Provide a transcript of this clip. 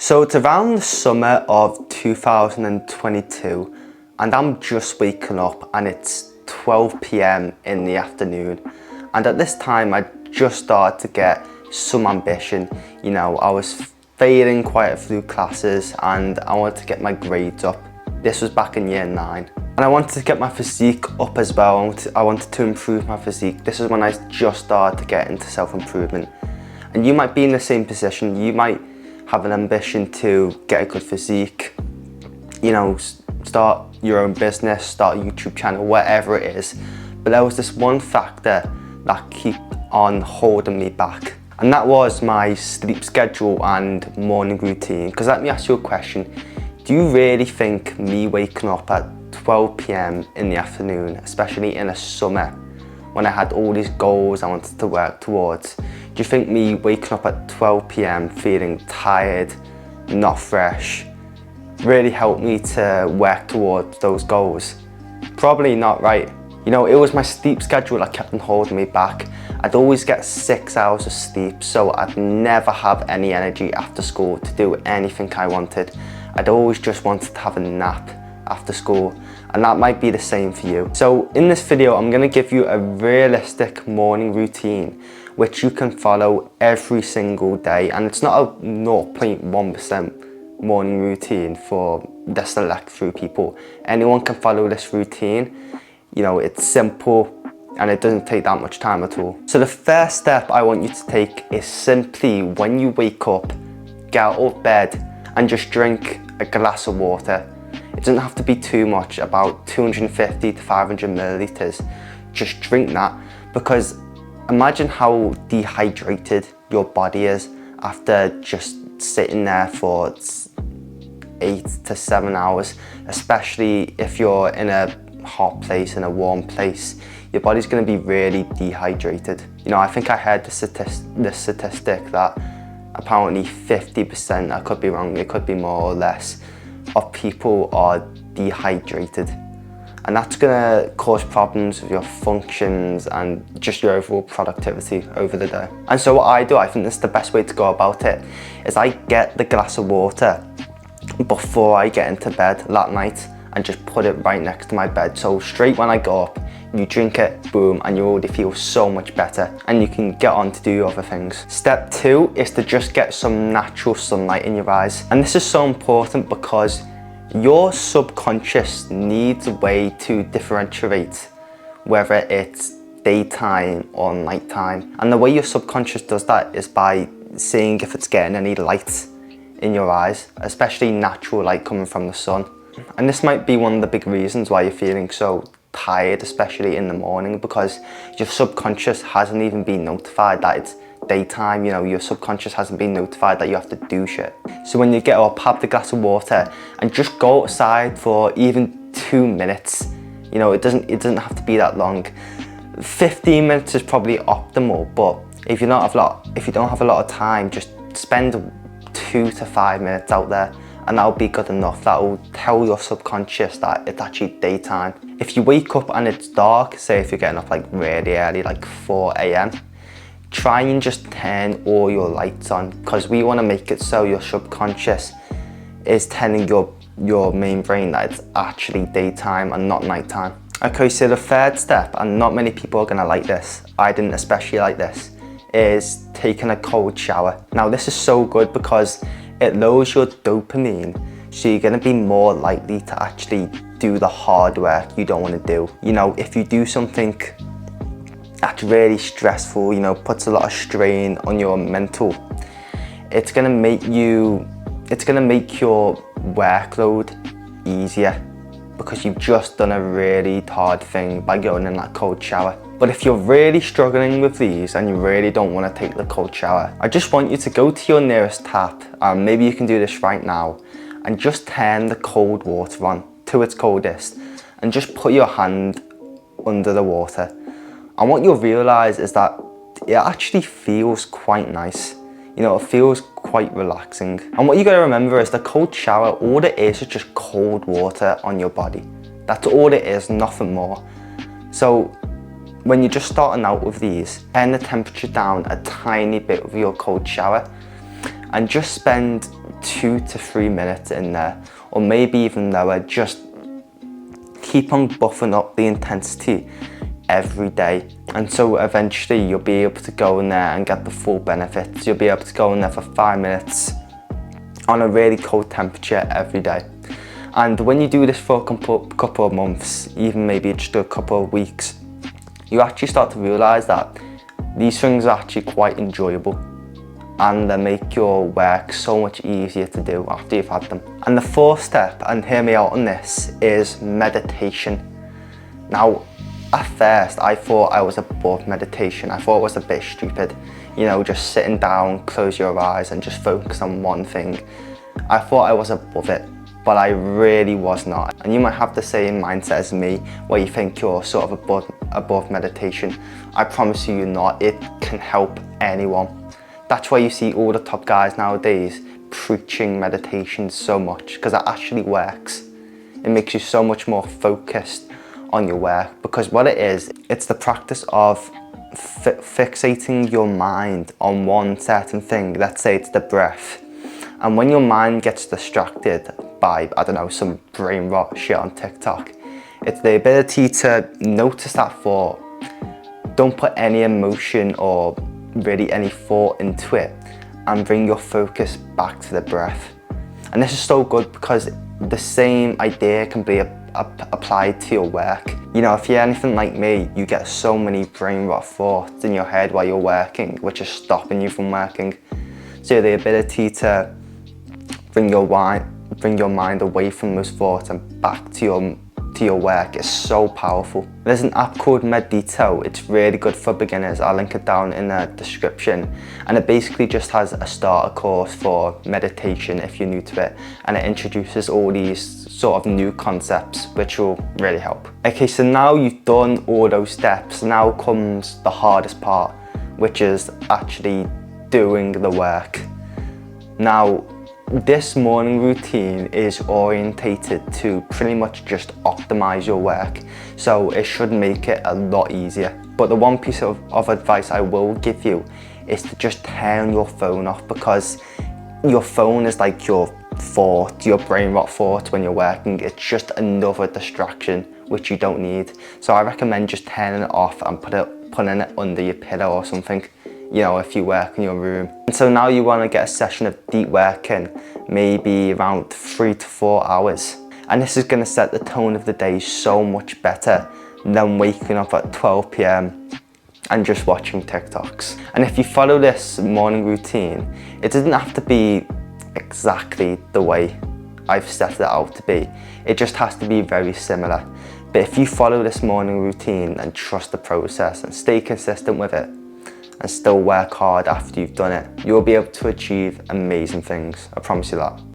So it's around the summer of 2022 and I'm just waking up and it's 12 p.m. in the afternoon, and at this time I just started to get some ambition. You know, I was failing quite a few classes and I wanted to get my grades up. This was back in year 9. And I wanted to get my physique up as well. I wanted to improve my physique. This is when I just started to get into self-improvement. And you might be in the same position. You might have an ambition to get a good physique, you know, start your own business, start a YouTube channel, whatever it is. But there was this one factor that kept on holding me back. And that was my sleep schedule and morning routine. Because let me ask you a question. Do you really think me waking up at 12 p.m. in the afternoon, especially in the summer, when I had all these goals I wanted to work towards, do you think me waking up at 12 p.m. feeling tired, not fresh, really helped me to work towards those goals? Probably not, right? You know, it was my sleep schedule that kept on holding me back. I'd always get 6 hours of sleep, so I'd never have any energy after school to do anything I wanted. I'd always just wanted to have a nap after school, and that might be the same for you. So in this video, I'm going to give you a realistic morning routine which you can follow every single day, and it's not a 0.1% morning routine for the select few people. Anyone can follow this routine. You know, it's simple and it doesn't take that much time at all. So the first step I want you to take is simply, when you wake up, get out of bed and just drink a glass of water. It doesn't have to be too much, about 250 to 500 milliliters. Just drink that, because imagine how dehydrated your body is after just sitting there for 8 to 7 hours, especially if you're in a hot place, in a warm place. Your body's going to be really dehydrated. You know, I think I heard the statistic that apparently 50%, I could be wrong, it could be more or less, of people are dehydrated, and that's gonna cause problems with your functions and just your overall productivity over the day. And so what I do, I think this is the best way to go about it, is I get the glass of water before I get into bed that night and just put it right next to my bed. So straight when I go up, you drink it, boom, and you already feel so much better and you can get on to do other things. Step 2 is to just get some natural sunlight in your eyes. And this is so important because your subconscious needs a way to differentiate whether it's daytime or nighttime. And the way your subconscious does that is by seeing if it's getting any light in your eyes, especially natural light coming from the sun. And this might be one of the big reasons why you're feeling so tired, especially in the morning, because your subconscious hasn't even been notified that it's daytime. You know, your subconscious hasn't been notified that you have to do shit. So when you get up, have the glass of water and just go outside for even 2 minutes. You know, it doesn't have to be that long. 15 minutes is probably optimal, but if you don't have a lot of time, just spend 2 to 5 minutes out there, and that'll be good enough. That'll tell your subconscious that it's actually daytime. If you wake up and it's dark, say if you're getting up like really early, like 4 a.m, try and just turn all your lights on, because we want to make it so your subconscious is telling your main brain that it's actually daytime and not nighttime. Okay, so the third step, and not many people are gonna like this, I didn't especially like this, is taking a cold shower. Now this is so good because it lowers your dopamine, so you're gonna be more likely to actually do the hard work you don't want to do. You know, if you do something that's really stressful, you know, puts a lot of strain on your mental, it's gonna make your workload easier, because you've just done a really hard thing by going in that cold shower. But if you're really struggling with these and you really don't want to take the cold shower, I just want you to go to your nearest tap, and maybe you can do this right now, and just turn the cold water on to its coldest and just put your hand under the water. And what you'll realize is that it actually feels quite nice. You know, it feels quite relaxing. And what you gotta remember is the cold shower, all it is just cold water on your body. That's all it is, nothing more. So when you're just starting out with these, turn the temperature down a tiny bit with your cold shower and just spend 2 to 3 minutes in there, or maybe even lower. Just keep on buffing up the intensity every day, and so eventually you'll be able to go in there and get the full benefits. You'll be able to go in there for 5 minutes on a really cold temperature every day. And when you do this for a couple of months, even maybe just a couple of weeks, you actually start to realise that these things are actually quite enjoyable, and they make your work so much easier to do after you've had them. And the fourth step, and hear me out on this, is meditation. Now, at first I thought I was above meditation. I thought it was a bit stupid, you know, just sitting down, close your eyes and just focus on one thing. I thought I was above it, but I really was not. And you might have the same mindset as me, where you think you're sort of above meditation. I promise you, you're not. It can help anyone. That's why you see all the top guys nowadays preaching meditation so much, because it actually works. It makes you so much more focused on your work, because what it is, it's the practice of fixating your mind on one certain thing. Let's say it's the breath. And when your mind gets distracted by, I don't know, some brain rot shit on TikTok, it's the ability to notice that thought. Don't put any emotion or really any thought into it, and bring your focus back to the breath. And this is so good because the same idea can be applied to your work. You know, if you're anything like me, you get so many brain rot thoughts in your head while you're working, which is stopping you from working. So the ability to bring your mind away from those thoughts and back to your work is so powerful. There's an app called Medito. It's really good for beginners. I'll link it down in the description, and it basically just has a starter course for meditation if you're new to it, and it introduces all these sort of new concepts which will really help. Okay, so now you've done all those steps, now comes the hardest part, which is actually doing the work. Now, this morning routine is orientated to pretty much just optimize your work, so it should make it a lot easier. But the one piece of advice I will give you is to just turn your phone off, because your phone is like your brain rot thought when you're working. It's just another distraction which you don't need. So I recommend just turning it off and putting it under your pillow or something, you know, if you work in your room. And so now you want to get a session of deep work in, maybe around 3 to 4 hours. And this is going to set the tone of the day so much better than waking up at 12 p.m. and just watching TikToks. And if you follow this morning routine, it doesn't have to be exactly the way I've set it out to be. It just has to be very similar. But if you follow this morning routine and trust the process and stay consistent with it, and still work hard after you've done it, you'll be able to achieve amazing things. I promise you that.